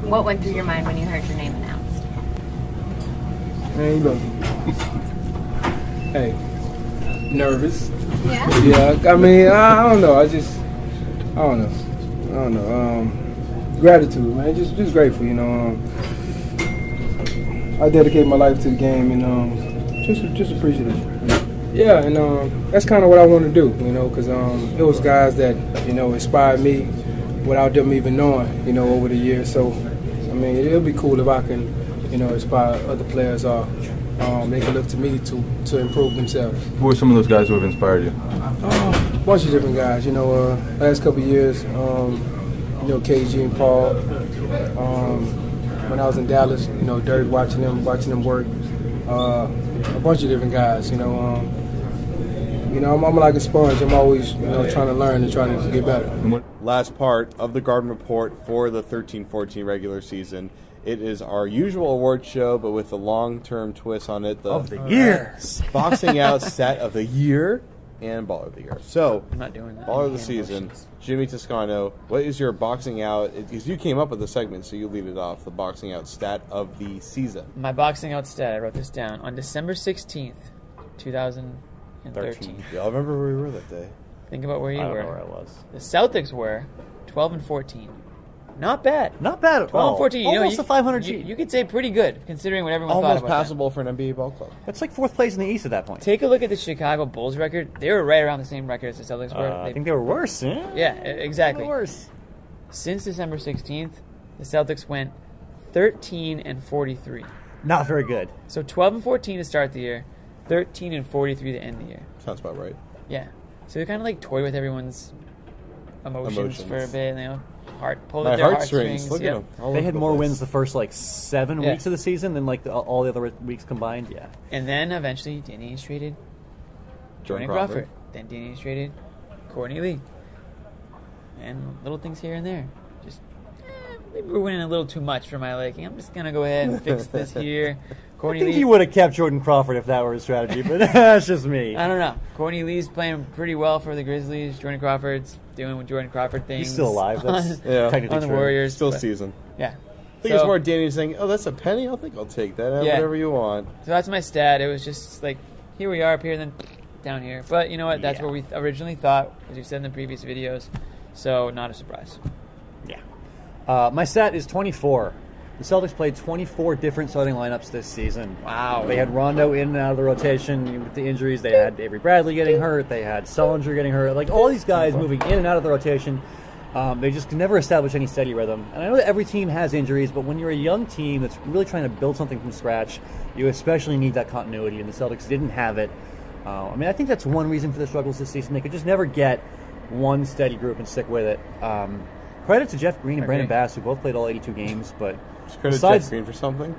What went through your mind when you heard your name announced? Man, you know. Hey, nervous. Yeah? Yeah, I mean, I don't know. I don't know. Gratitude, man. Just grateful, you know. I dedicate my life to the game, and just appreciative. Yeah, and that's kind of what I want to do, you know, because it was guys that, you know, inspired me without them even knowing, you know, over the years. So, I mean, it'll be cool if I can, you know, inspire other players or they can look to me to improve themselves. Who are some of those guys who have inspired you? A bunch of different guys, you know, last couple of years, you know, KG and Paul. When I was in Dallas, you know, Dirk, watching them work. A bunch of different guys, you know. I'm like a sponge. I'm always, you know, trying to learn and trying to get better. Last part of the Garden Report for the 13-14 regular season. It is our usual award show, but with a long-term twist on it. Of the year. Boxing out stat of the year and baller of the year. So, I'm not doing that. Baller of the season, Jimmy Toscano, what is your boxing out? Because you came up with the segment, so you lead it off. The boxing out stat of the season. My boxing out stat, I wrote this down. On December 16th, 2013. Y'all remember where we were that day? Think about where you were. I don't know where I was. The Celtics were 12-14. Not bad. Not bad at all. 12-14. Almost a 500 cheat. You could say pretty good, considering what everyone Almost thought about passable for an NBA ball club. That's like 4th place in the East at that point. Take a look at the Chicago Bulls record. They were right around the same record as the Celtics were. I think they were worse. Yeah, exactly. Worse. Since December 16th, the Celtics went 13-43. Not very good. So 12-14 to start the year, 13-43 to end the year. Sounds about right. Yeah. So they kind of like toy with everyone's emotions for a bit. You know, pull at their heartstrings. Look at them. They had more wins the first like 7 weeks of the season than like all the other weeks combined. Yeah. And then eventually, Danny Ainge traded Jordan Crawford. Then Danny Ainge traded Courtney Lee. And little things here and there. Just maybe we're winning a little too much for my liking. I'm just gonna go ahead and fix this here. Courtney Lee, he would have kept Jordan Crawford if that were his strategy, but that's just me. I don't know. Courtney Lee's playing pretty well for the Grizzlies. Jordan Crawford's doing what Jordan Crawford things. He's still alive. That's technically on the true. Warriors. Still season. Yeah. I think it's more Danny saying, "Oh, that's a penny. I think I'll take that. Whatever you want." So that's my stat. It was just like, here we are up here, then down here. But you know what? That's what we originally thought, as you said in the previous videos. So not a surprise. Yeah. My stat is 24. The Celtics played 24 different starting lineups this season. Wow. They had Rondo in and out of the rotation with the injuries. They had Avery Bradley getting hurt. They had Sullinger getting hurt. Like, all these guys moving in and out of the rotation. They just can never establish any steady rhythm. And I know that every team has injuries, but when you're a young team that's really trying to build something from scratch, you especially need that continuity, and the Celtics didn't have it. I mean, I think that's one reason for the struggles this season. They could just never get one steady group and stick with it. Credit to Jeff Green and Brandon Bass, who both played all 82 games, but credit Jeff Green for something.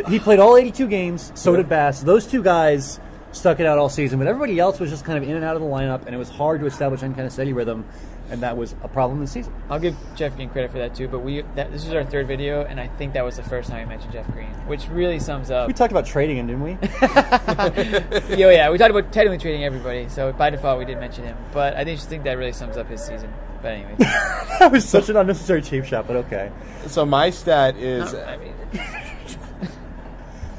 He played all 82 games, so did Bass. Those two guys stuck it out all season, but everybody else was just kind of in and out of the lineup, and it was hard to establish any kind of steady rhythm, and that was a problem this season. I'll give Jeff Green credit for that too, but this was our 3rd video, and I think that was the first time we mentioned Jeff Green, which really sums up. We talked about trading him, didn't we? Yeah, we talked about technically trading everybody, so by default we did mention him, but I just think that really sums up his season. But anyway. That was such an unnecessary cheap shot, but okay. So my stat is...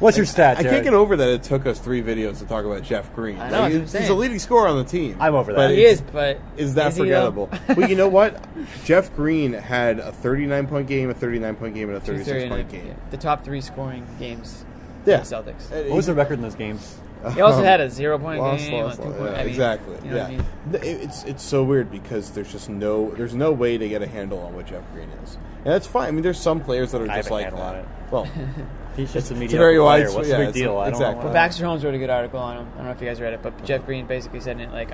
What's your stat, I can't get over that it took us 3 videos to talk about Jeff Green. I know, he's a leading scorer on the team. I'm over that. He is, but... Is that forgettable? Well, you know what? Jeff Green had a 39-point game, a 39-point game, and a 36-point game. Yeah. The top 3 scoring games for the Celtics. What was the record in those games? He also had a 0-point game. Exactly. You know what I mean? It's so weird because there's no way to get a handle on what Jeff Green is, and that's fine. I mean, there's some players that are just like that. On it. Well, he's just a mediocre very player. What's the big deal? Exactly. Well, Baxter Holmes wrote a good article on him. I don't know if you guys read it, but Jeff Green basically said in it like,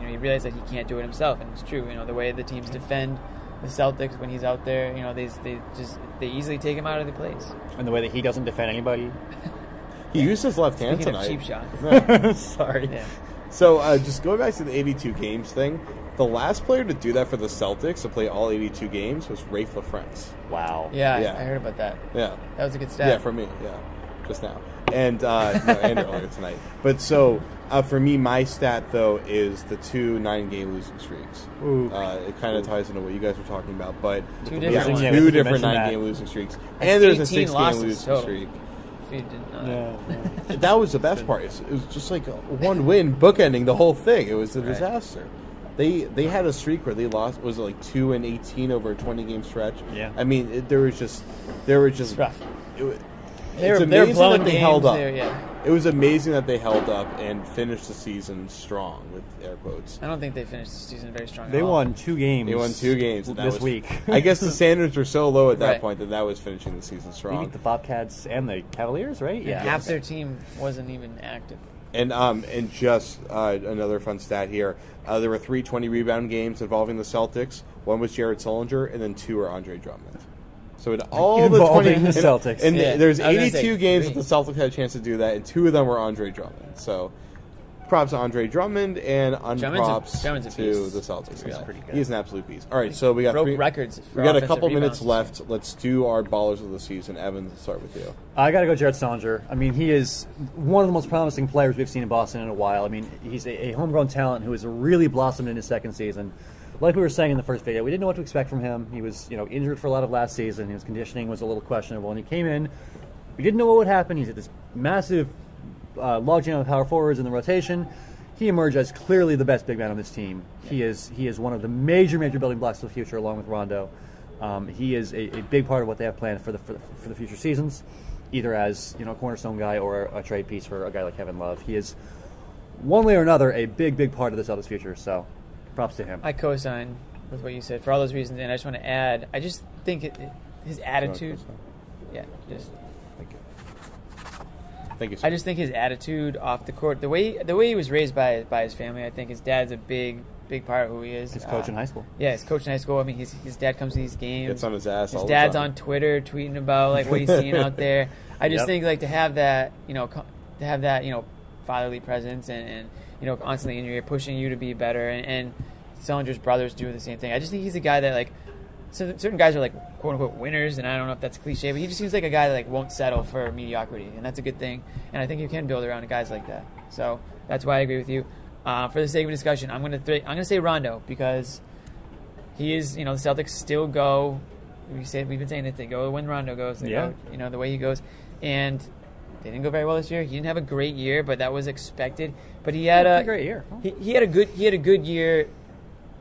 he realized that he can't do it himself, and it's true. You know, the way the teams defend the Celtics when he's out there, you know, they easily take him out of the place. And the way that he doesn't defend anybody. He used his left hand tonight. Cheap shots. No. Sorry. Yeah. So just going back to the 82 games thing, the last player to do that for the Celtics to play all 82 games was Rafe LaFrentz. Wow. Yeah, I heard about that. Yeah. That was a good stat. Yeah, for me. Yeah, just now. And and earlier tonight. But so For me, my stat, though, is the 2 9-game losing streaks. It kind of ties into what you guys were talking about, but Two we have different two different 9-game losing streaks, and there's a 6-game losing streak. If you didn't know that. That was the best part. It was just like one win bookending the whole thing. It was a disaster. They had a streak where they lost. Was it like 2-18 over a 20-game stretch? Yeah. I mean, there were just It's rough. It's They were amazing blowing that they games held up. there, yeah. It was amazing that they held up and finished the season strong, with air quotes. I don't think they finished the season very strong. They at all. won 2 games. They won 2 games and this week. I guess the standards were so low at that Right. point that was finishing the season They strong. beat the Bobcats and the Cavaliers, right? And half their team wasn't even active. And just another fun stat here. There were 3 20-rebound games involving the Celtics. 1 was Jared Sullinger, and then 2 were Andre Drummond. So in all Involving the 20 the Celtics. and Yeah, there's I was gonna 82 say games 3. that the Celtics had a chance to do that, and 2 of them were Andre Drummond. So props to Andre Drummond and unprops Drummond's a to beast. the Celtics. He's Yeah. pretty good. He's an absolute beast. All right, so we got Broke records for We got a offensive couple minutes rebounds. left. Let's do our ballers of the season. Evan, let's start with you. I got to go Jared Sullinger. I mean, he is one of the most promising players we've seen in Boston in a while. I mean, he's a homegrown talent who has really blossomed in his second season. Like we were saying in the first video, we didn't know what to expect from him. He was, injured for a lot of last season. His conditioning was a little questionable, and he came in. We didn't know what would happen. He's at this massive logjam of power forwards in the rotation. He emerged as clearly the best big man on this team. He is one of the major building blocks of the future, along with Rondo. He is a big part of what they have planned for the future seasons, either as a cornerstone guy or a trade piece for a guy like Kevin Love. He is one way or another a big part of the Celtics' future. So, props to him. I co-sign with what you said for all those reasons, and I just want to add, I just think his attitude. Yeah, just. Thank you, sir. I just think his attitude off the court, the way he was raised by his family, I think his dad's a big part of who he is. His coach in high school. Yeah, his coach in high school. I mean, his dad comes to these games. Gets on his ass His all the dad's time. on Twitter tweeting about like what he's seeing out there. I just think like to have that, fatherly presence and constantly in your ear pushing you to be better, and Sullinger's brothers do the same thing. I just think he's a guy that like. So certain guys are like quote unquote winners, and I don't know if that's cliche, but he just seems like a guy that like won't settle for mediocrity, and that's a good thing. And I think you can build around guys like that. So that's why I agree with you. For the sake of discussion, I'm gonna say Rondo because he is. The Celtics still go. We've been saying that they go when Rondo goes. They go, the way he goes, and they didn't go very well this year. He didn't have a great year, but that was expected. But he had a great year. He had a good year.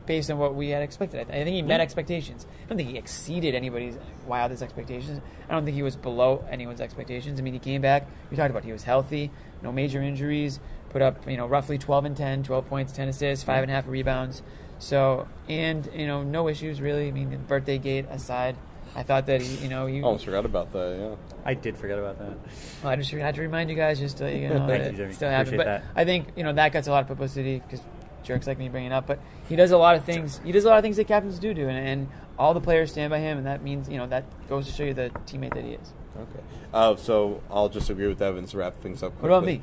Based on what we had expected. I think he met expectations. I don't think he exceeded anybody's wildest expectations. I don't think he was below anyone's expectations. I mean, he came back. We talked about he was healthy, no major injuries, put up, roughly 12 and 10, 12 points, 10 assists, 5.5 rebounds. So, and, no issues really. I mean, birthday gate aside, I thought that he Almost forgot about that, yeah. I did forget about that. Well, I just had to remind you guys just to let you know Thank that you, Jimmy. it still happened. Appreciate But that. I think, that gets a lot of publicity because jerks like me bring it up, but he does a lot of things. He does a lot of things that captains do, and all the players stand by him, and that means that goes to show you the teammate that he is. Okay. So I'll just agree with Evan to wrap things up quickly. What about me?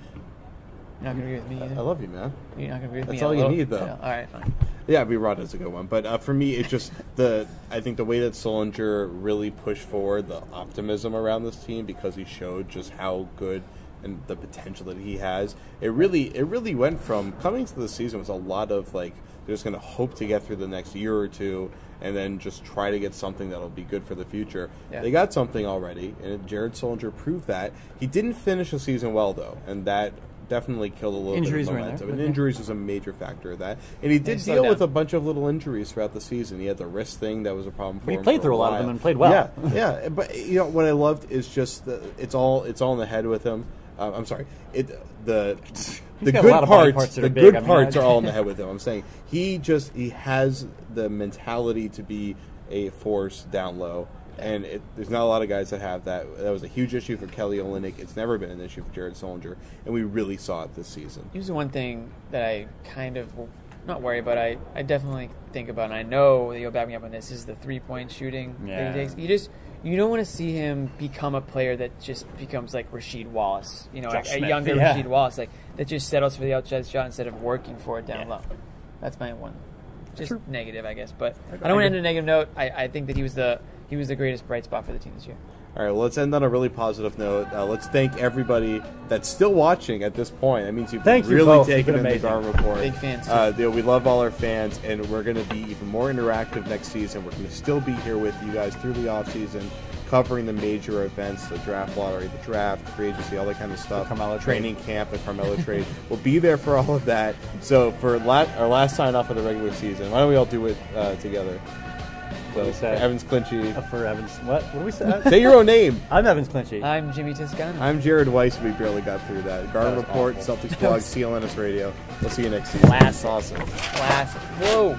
You're not gonna agree with me either. I love you, man. You're not gonna agree with That's me. all a you little? need, though. Yeah, all right, fine. Yeah, B-Rod is a good one. But for me, it's just I think the way that Sullinger really pushed forward the optimism around this team because he showed just how good and the potential that he has. It really went from coming to the season with a lot of like they're just going to hope to get through the next year or two and then just try to get something that'll be good for the future. Yeah. They got something already, and Jared Sullinger proved that. He didn't finish the season well, though, and that definitely killed a little Injuries bit were of in there, momentum. And but yeah. injuries was a major factor of that. And he did slowed deal down. with a bunch of little injuries throughout the season. He had the wrist thing that was a problem for He him. played for through a lot of while. them and played well. Yeah. But what I loved is just it's all in the head with him. I'm sorry. The got a good lot of body parts, parts that the are big. good I mean, parts are all in the head with him. I'm saying he has the mentality to be a force down low. And there's not a lot of guys that have that. That was a huge issue for Kelly Olynyk. It's never been an issue for Jared Sullinger, and we really saw it this season. Here's the one thing that I kind of, not worry, but I definitely think about, and I know that you'll back me up on this, is the three-point shooting that he takes. You don't want to see him become a player that just becomes like Rasheed Wallace, Josh a Smith, younger yeah. Rasheed Wallace, like that just settles for the outside shot instead of working for it down low. That's my one, just negative, I guess. But I don't want to end on a negative note. I think that he was the greatest bright spot for the team this year. All right, well, let's end on a really positive note. Let's thank everybody that's still watching at this point. That means you've really both. taken in the Amazing. Garden Report. Big fans. We love all our fans, and we're going to be even more interactive next season. We're going to still be here with you guys through the offseason, covering the major events, the draft lottery, the draft, free agency, all that kind of stuff. Carmelo training camp, the Carmelo trade. We'll be there for all of that. So for our last sign off of the regular season, why don't we all do it together? So for Evans Clinchy. For Evans, what do we say? Say your own name. I'm Evans Clinchy. I'm Jimmy Toscano. I'm Jared Weiss. We barely got through that. Garden Report, awful. Celtics blog, CLNS Radio. We'll see you next season. Classic. Awesome. Classic. Whoa.